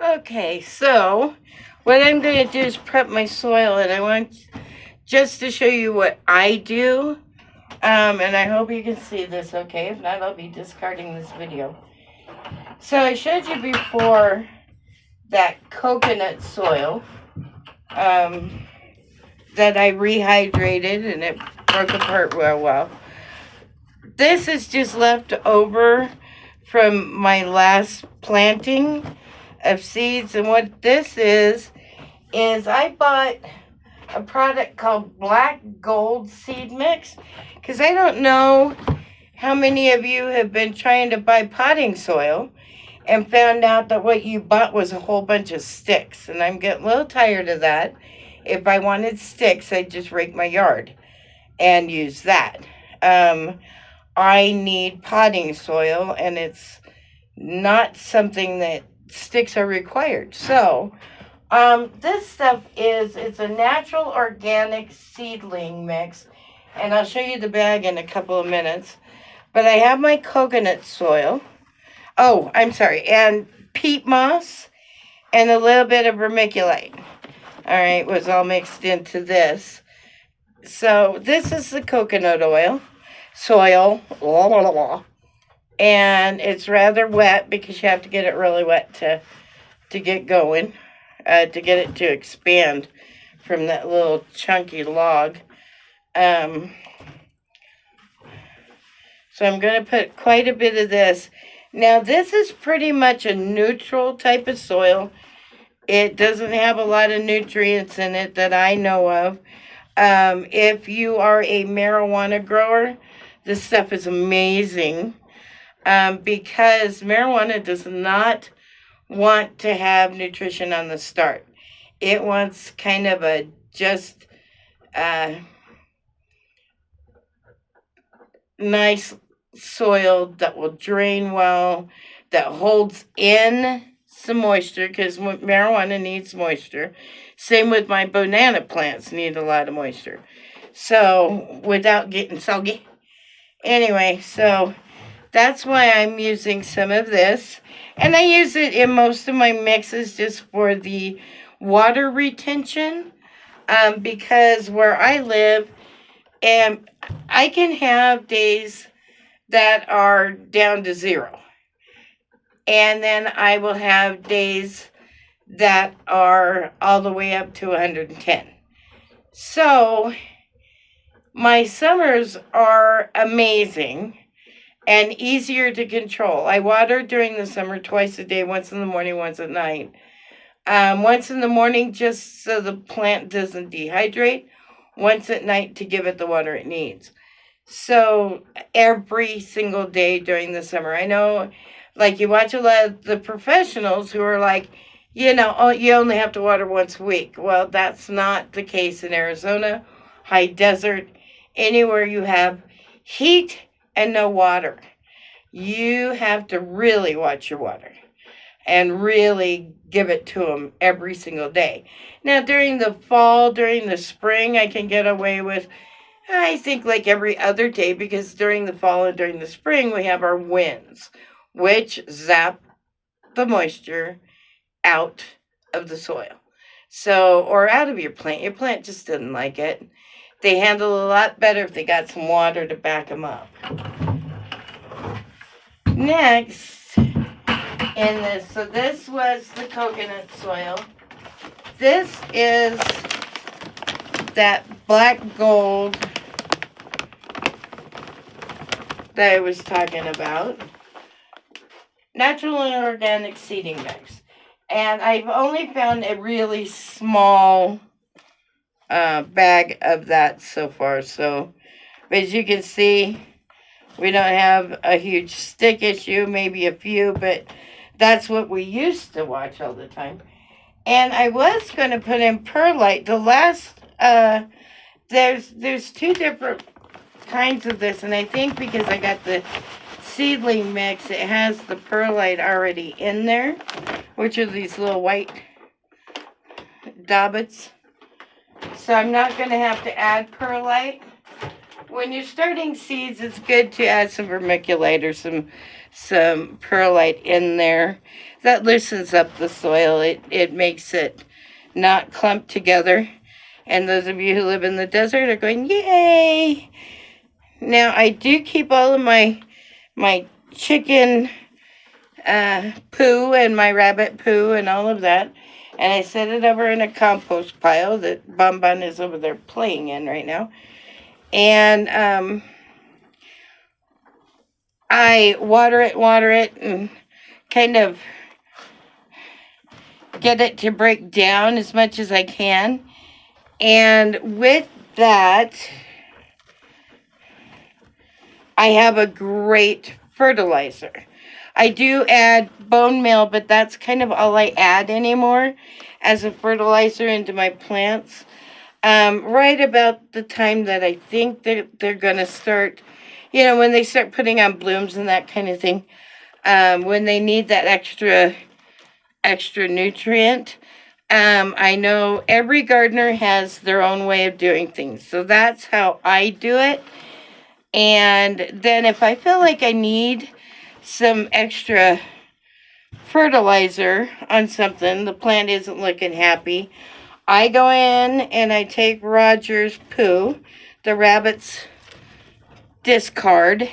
Okay, so what I'm going to do is prep my soil, and I want just to show you what I do. And I hope you can see this okay. If not, I'll be discarding this video. So I showed you before that coconut soil um, that I rehydrated and it broke apart real well. This is just left over from my last planting of seeds. And what this is I bought a product called Black Gold Seed Mix because I don't know how many of you have been trying to buy potting soil and found out that what you bought was a whole bunch of sticks. And I'm getting a little tired of that. If I wanted sticks, I'd just rake my yard and use that. I need potting soil, and it's not something that sticks are required. So, this stuff it's a natural organic seedling mix, and I'll show you the bag in a couple of minutes. But I have my coconut soil. Oh, I'm sorry, and peat moss and a little bit of vermiculite. All right, was all mixed into this. So this is the coconut soil, and it's rather wet because you have to get it really wet to get going, to get it to expand from that little chunky log. So I'm going to put quite a bit of this. Now this is pretty much a neutral type of soil. It doesn't have a lot of nutrients in it that I know of. If you are a marijuana grower, this stuff is amazing because marijuana does not want to have nutrition on the start. It wants kind of a just nice soil that will drain well, that holds in some moisture because marijuana needs moisture. Same with my banana plants need a lot of moisture. So without getting soggy. Anyway, so that's why I'm using some of this. And I use it in most of my mixes just for the water retention. Because where I live, and I can have days that are down to 0. And then I will have days that are all the way up to 110. So my summers are amazing and easier to control. I water during the summer twice a day, once in the morning, once at night. Once in the morning just so the plant doesn't dehydrate, once at night to give it the water it needs. So every single day during the summer. I know, like, you watch a lot of the professionals who are like, oh, you only have to water once a week. Well, that's not the case in Arizona, high desert, anywhere you have heat and no water. You have to really watch your water and really give it to them every single day. Now, during the fall, during the spring, I can get away with, I think, like every other day, because during the fall and during the spring, we have our winds, which zap the moisture out of the soil. So, or out of your plant. Your plant just doesn't like it. They handle a lot better if they got some water to back them up. Next, in this, so this was the coconut soil. This is that black gold that I was talking about. Natural and organic seeding mix. And I've only found a really small bag of that so far. So, as you can see, we don't have a huge stick issue, maybe a few, but that's what we used to watch all the time. And I was going to put in perlite. The last, there's 2 different kinds of this, and I think because I got the seedling mix, it has the perlite already in there, which are these little white dobbits. So I'm not going to have to add perlite. When you're starting seeds, it's good to add some vermiculite or some perlite in there. That loosens up the soil. It makes it not clump together. And those of you who live in the desert are going, yay! Now, I do keep all of my chicken poo and my rabbit poo and all of that. And I set it over in a compost pile that Bun Bun is over there playing in right now. And I water it, and kind of get it to break down as much as I can. And with that, I have a great fertilizer. I do add bone meal, but that's kind of all I add anymore as a fertilizer into my plants. Right about the time that I think they're going to start, when they start putting on blooms and that kind of thing, when they need that extra nutrient. I know every gardener has their own way of doing things, so that's how I do it. And then if I feel like I need some extra fertilizer on something, the plant isn't looking happy, I go in and I take Roger's poo, the rabbit's discard,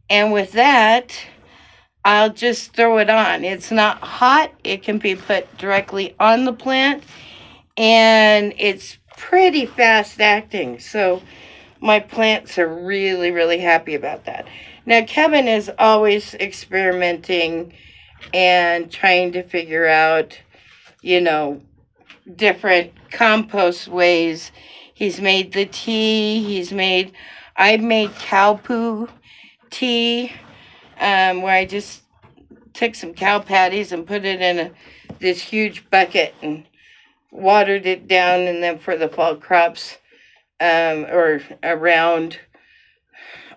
and with that, I'll just throw it on. It's not hot. It can be put directly on the plant, and it's pretty fast acting. So my plants are really, really happy about that. Now, Kevin is always experimenting and trying to figure out, different compost ways. He's made the tea. I've made cow poo tea, where I just took some cow patties and put it in this huge bucket and watered it down, and then for the fall crops, or around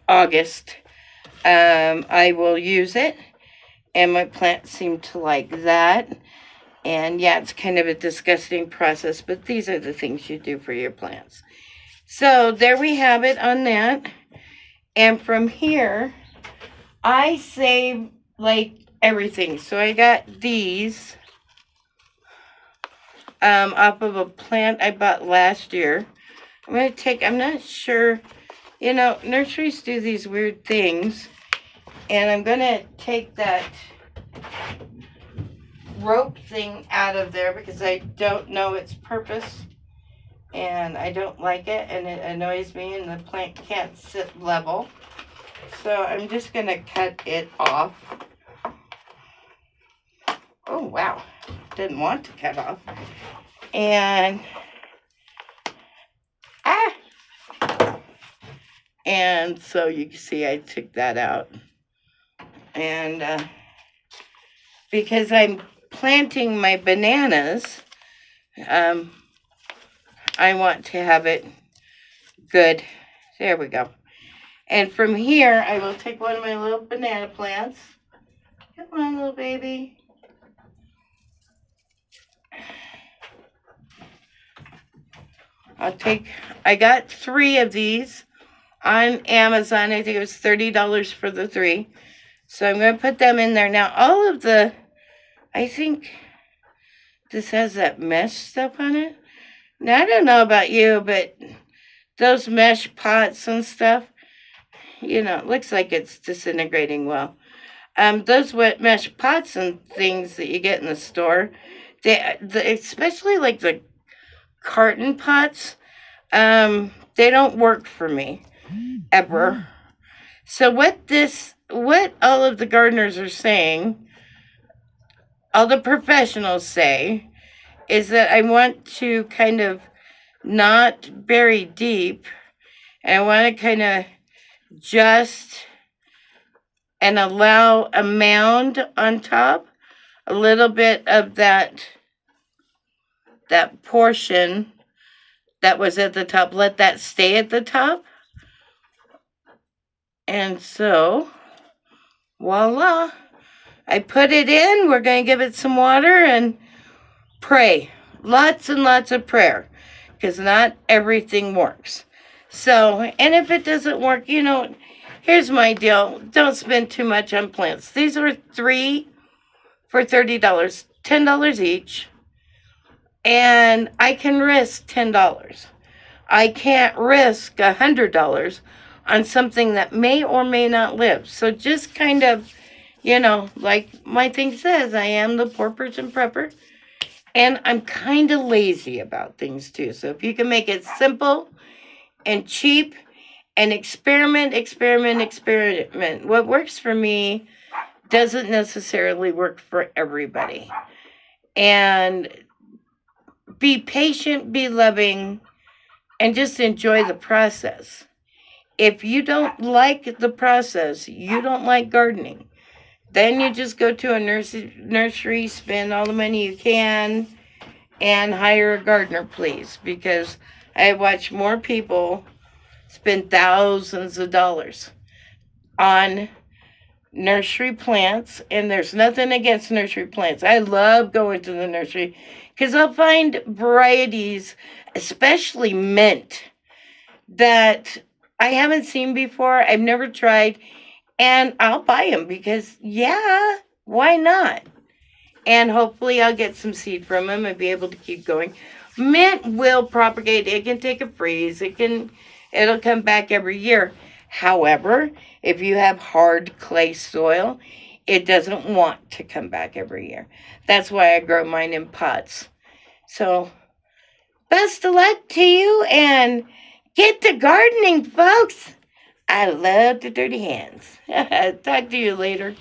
August, I will use it, and my plants seem to like that. And yeah, it's kind of a disgusting process, but these are the things you do for your plants. So there we have it on that. And from here, I save like everything. So I got these off of a plant I bought last year. I'm not sure, nurseries do these weird things. And I'm going to take that rope thing out of there because I don't know its purpose. And I don't like it, and it annoys me, and the plant can't sit level. So I'm just going to cut it off. Oh, wow. Didn't want to cut off. And, and so you can see I took that out. And because I'm planting my bananas, I want to have it good. There we go. And from here, I will take one of my little banana plants. Come on, little baby. I got 3 of these on Amazon. I think it was $30 for the 3. So I'm going to put them in there. Now, I think this has that mesh stuff on it. Now, I don't know about you, but those mesh pots and stuff, it looks like it's disintegrating well. Those wet mesh pots and things that you get in the store, especially like the carton pots, they don't work for me, ever. So what all of the gardeners are saying, all the professionals say, is that I want to kind of not bury deep, and I want to kind of just and allow a mound on top, a little bit of that portion that was at the top, let that stay at the top. And so, voila, I put it in. We're going to give it some water and pray. Lots and lots of prayer, because not everything works. So, and if it doesn't work, Here's my deal. Don't spend too much on plants. These are 3 for $30, $10 each. And I can risk $10. I can't risk $100 on something that may or may not live. So just kind of, like my thing says, I am the poor person prepper. And I'm kind of lazy about things too. So if you can make it simple and cheap and experiment. What works for me doesn't necessarily work for everybody. And be patient, be loving, and just enjoy the process. If you don't like the process, you don't like gardening, then you just go to a nursery, spend all the money you can, and hire a gardener, please. Because I watch more people spend thousands of dollars on nursery plants, and there's nothing against nursery plants. I love going to the nursery because I'll find varieties, especially mint, that I haven't seen before. I've never tried, and I'll buy them because, yeah, why not? And hopefully I'll get some seed from them and be able to keep going. Mint will propagate. It can take a freeze. It'll come back every year. However, if you have hard clay soil, it doesn't want to come back every year. That's why I grow mine in pots. So, best of luck to you and get to gardening, folks. I love the dirty hands. Talk to you later.